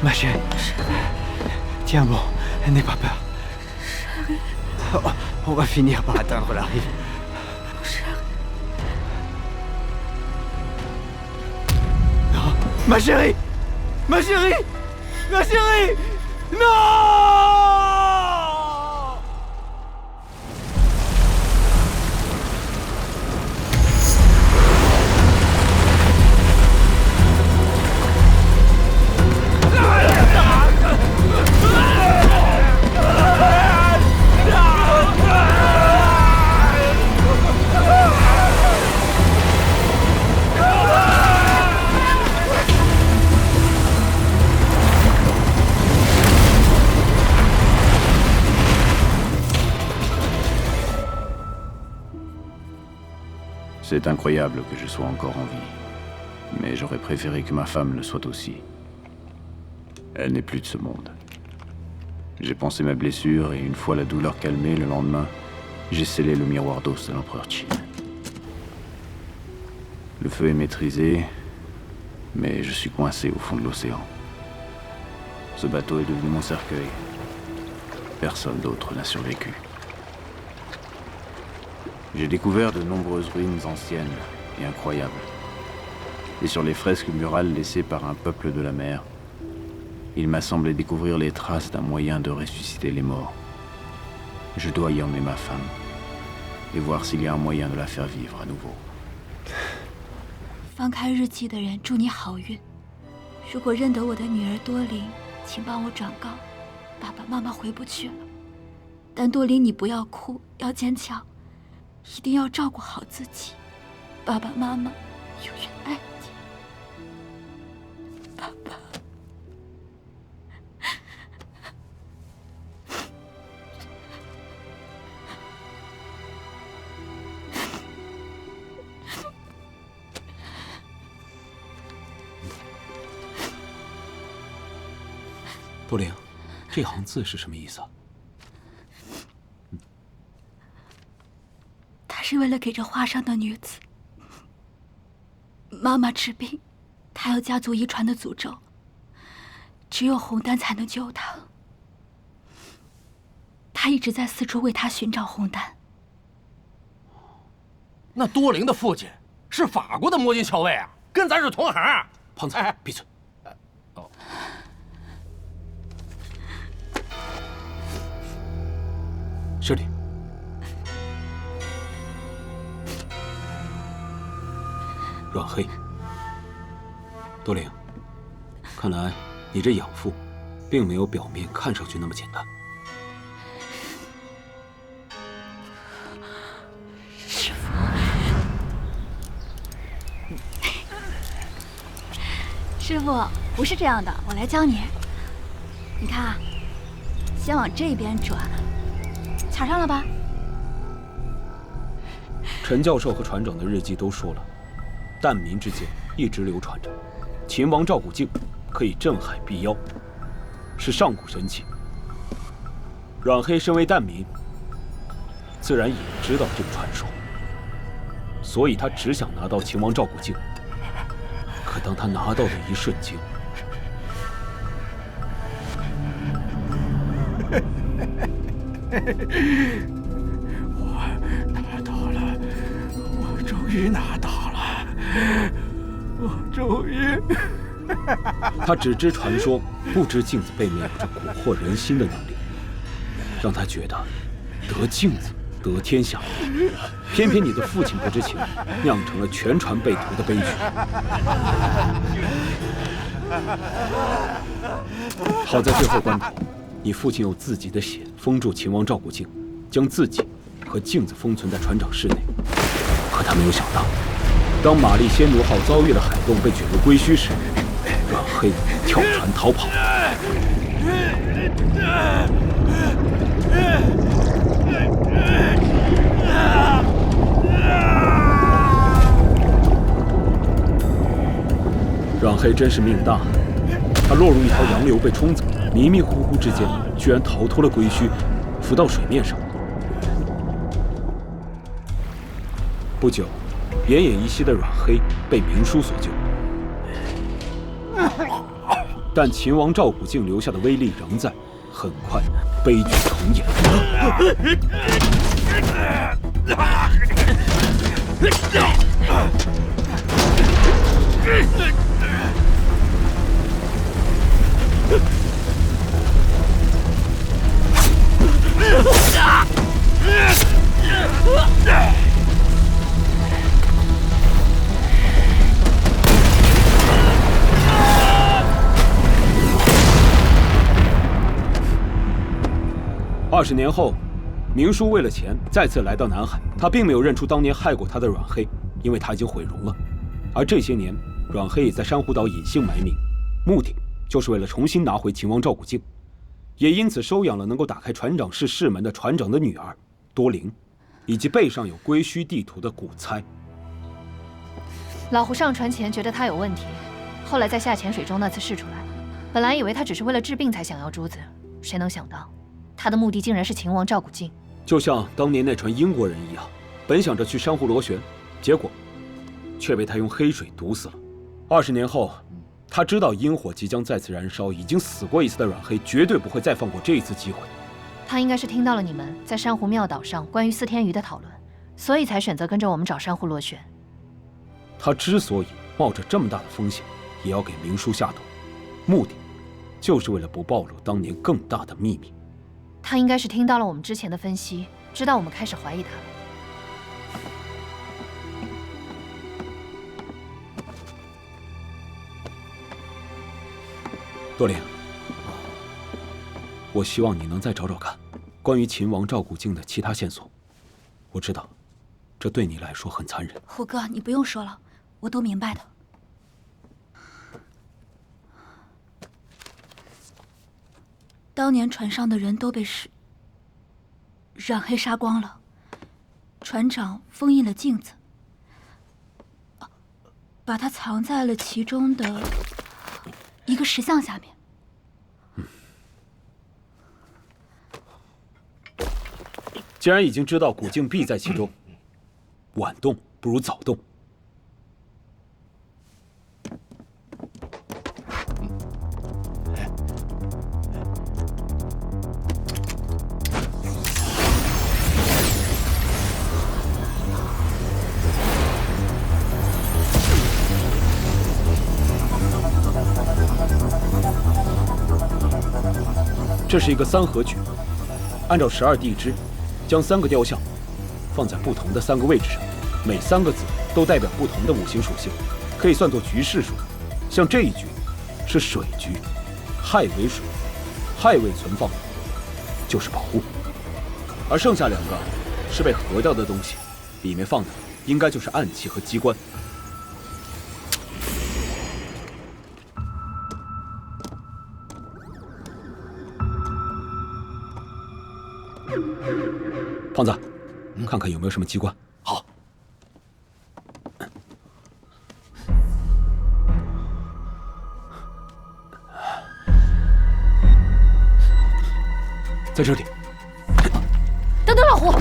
Ma chérie, tiens bon, n'aie pas peur. On va finir par atteindre la rive. Non, ma chérie! Ma chérie! Ma chérie! Non! C'est incroyable que je sois encore en vie. Mais j'aurais préféré que ma femme le soit aussi. Elle n'est plus de ce monde. J'ai pensé ma blessure et une fois la douleur calmée, le lendemain, j'ai scellé le miroir d'os de l'empereur Qin. Le feu est maîtrisé, mais je suis coincé au fond de l'océan. Ce bateau est devenu mon cercueil. Personne d'autre n'a survécu. J'ai découvert de nombreuses ruines anciennes et incroyables. Et sur les fresques murales laissées par un peuple de la mer, il m'a semblé découvrir les traces d'un moyen de ressusciter les morts. Je dois y emmener ma femme et voir s'il y a un moyen de la faire vivre à nouveau. 翻开日记的人，祝你好运。如果认得我的女儿多琳，请帮我转告，爸爸妈妈回不去了。但多琳，你不要哭，要坚强。 一定要照顾好自己，爸爸妈妈永远爱你，爸爸。多灵，这行字是什么意思啊？ 是为了给这画上的女子妈妈治病，她有家族遗传的诅咒，只有红丹才能救她。她一直在四处为她寻找红丹。那多灵的父亲是法国的摸金校尉啊，跟咱是同行。胖子，闭嘴！哦，这里。 阮黑，多灵，看来你这养父，并没有表面看上去那么简单。师父，师父不是这样的，我来教你。你看啊，先往这边转，卡上了吧？陈教授和船长的日记都说了。 蛋民之间一直流传着，秦王赵古镜可以镇海避妖，是上古神器。阮黑身为蛋民，自然也知道这个传说，所以他只想拿到秦王赵古镜。可当他拿到的一瞬间，我拿到了，我终于拿到了。 我终于……他只知传说，不知镜子背面有着蛊惑人心的能力，让他觉得得镜子得天下。偏偏你的父亲不知情，酿成了全船被屠的悲剧。好在最后关头，你父亲用自己的血封住秦王赵古镜，将自己和镜子封存在船长室内。可他没有想到。 当玛丽仙奴号遭遇了海洞，被卷入龟墟时，阮黑跳船逃跑。阮黑真是命大，他落入一条洋流被冲走，迷迷糊糊之间，居然逃脱了龟墟，浮到水面上。不久。 奄奄一息的阮黑被明叔所救。但秦王赵古镜留下的威力仍在，很快悲剧重演。20年后，明叔为了钱再次来到南海，他并没有认出当年害过他的阮黑，因为他已经毁容了。而这些年，阮黑也在珊瑚岛隐姓埋名，目的就是为了重新拿回秦王赵古镜，也因此收养了能够打开船长室室门的船长的女儿多灵，以及背上有归墟地图的古猜。老胡上船前觉得他有问题，后来在下潜水中那次试出来，本来以为他只是为了治病才想要珠子，谁能想到他的目的竟然是秦王赵古镜。就像当年那船英国人一样，本想着去珊瑚螺旋，结果却被他用黑水毒死了。20年后，他知道阴火即将再次燃烧，已经死过一次的阮黑绝对不会再放过这一次机会。他应该是听到了你们在珊瑚庙岛上关于四天鱼的讨论，所以才选择跟着我们找珊瑚螺旋。他之所以冒着这么大的风险也要给明叔下毒，目的就是为了不暴露当年更大的秘密。他应该是听到了我们之前的分析，知道我们开始怀疑他了。多灵，我希望你能再找找看关于秦王赵古镜的其他线索。我知道，这对你来说很残忍。胡哥，你不用说了，我都明白的。当年船上的人都被染黑杀光了，船长封印了镜子，把它藏在了其中的一个石像下面。既然已经知道古镜必在其中，晚动不如早动。这是一个三合局，按照12地支，将3个雕像放在不同的3个位置上，每3个字都代表不同的5行属性，可以算作局势数。像这一局是水局，亥为水，亥位存放就是保护，而剩下2个是被合掉的东西，里面放的应该就是暗器和机关。胖子，看看有没有什么机关。好。在这里。等等，老胡！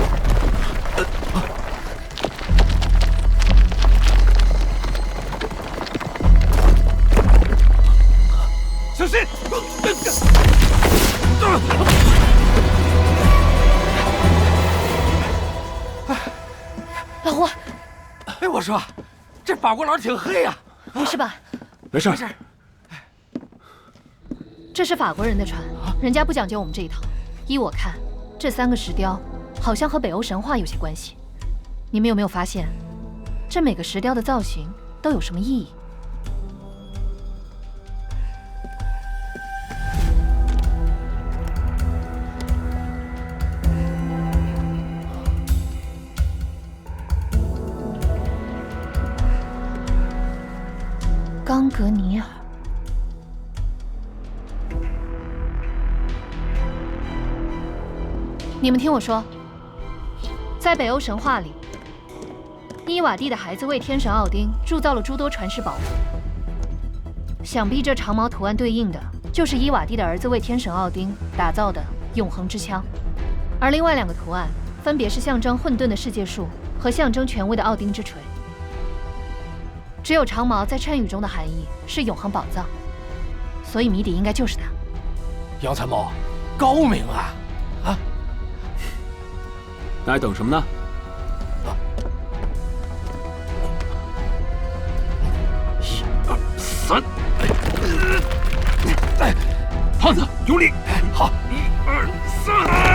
小心！老胡，哎，我说，这法国佬挺黑呀。没事吧？没事。没事。这是法国人的船，人家不讲究我们这一套。依我看，这3个石雕好像和北欧神话有些关系。你们有没有发现，这每个石雕的造型都有什么意义？冈格尼尔。你们听我说，在北欧神话里，伊瓦蒂的孩子为天神奥丁铸造了诸多传世宝物。想必这长矛图案对应的就是伊瓦蒂的儿子为天神奥丁打造的永恒之枪，而另外2个图案分别是象征混沌的世界树和象征权威的奥丁之锤。只有长矛在谶语中的含义是永恒宝藏，所以谜底应该就是他。杨参谋，高明啊！啊，那还等什么呢？一二三，胖子用力！好，一二三。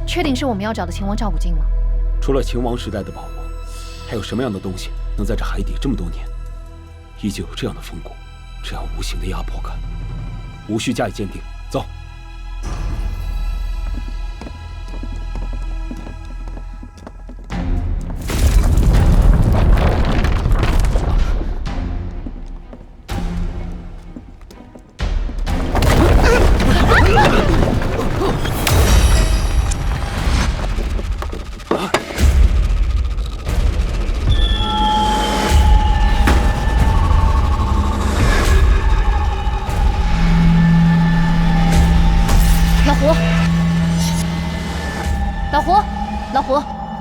确定是我们要找的秦王赵古镜吗？除了秦王时代的宝物，还有什么样的东西能在这海底这么多年，依旧有这样的风骨，这样无形的压迫感？无需加以鉴定，走。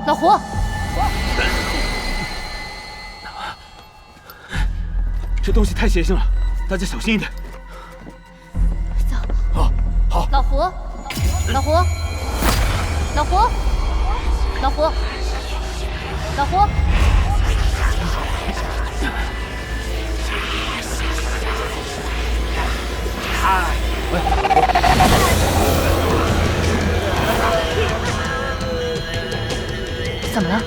老胡，这东西太邪性了，大家小心一点。走。好。老胡，老胡，老胡，老胡，老胡。怎么了？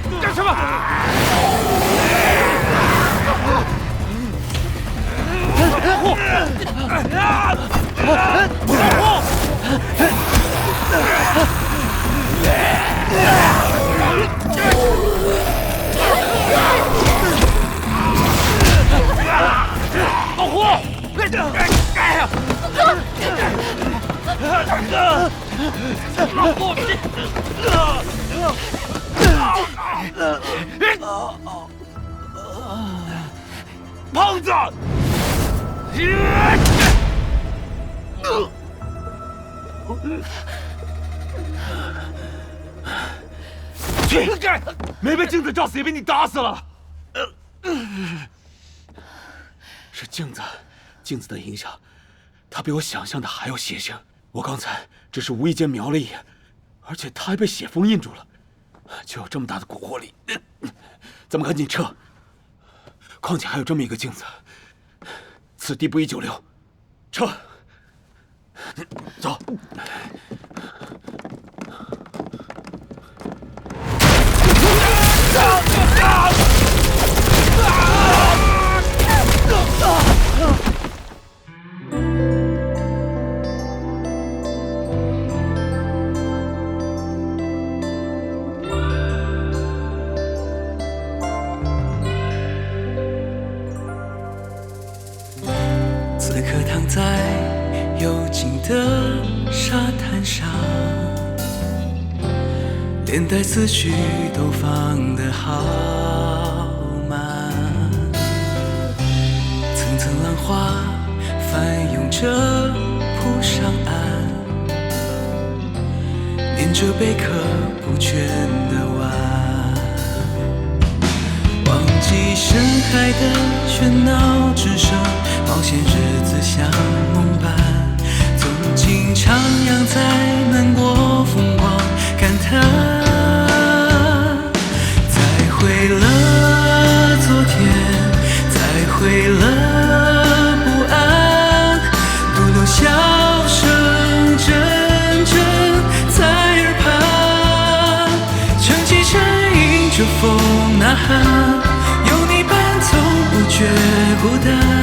你干什么？老胡，老胡，胖子，去！没被镜子照死，也被你打死了。是镜子的影响，它比我想象的还要邪性。我刚才只是无意间瞄了一眼，而且它还被血封印住了，就有这么大的蛊惑力。咱们赶紧撤。况且还有这么一个镜子，此地不宜久留，撤。走。此刻躺在幽静的沙滩上，连带思绪都放得好慢，层层浪花翻涌着扑上岸，念着贝壳不倦的弯，忘记深海的喧闹，只剩冒险日子像梦般，纵情徜徉在难过风光，感叹再会了昨天，再会了不安，独留下有你伴，从不觉孤单。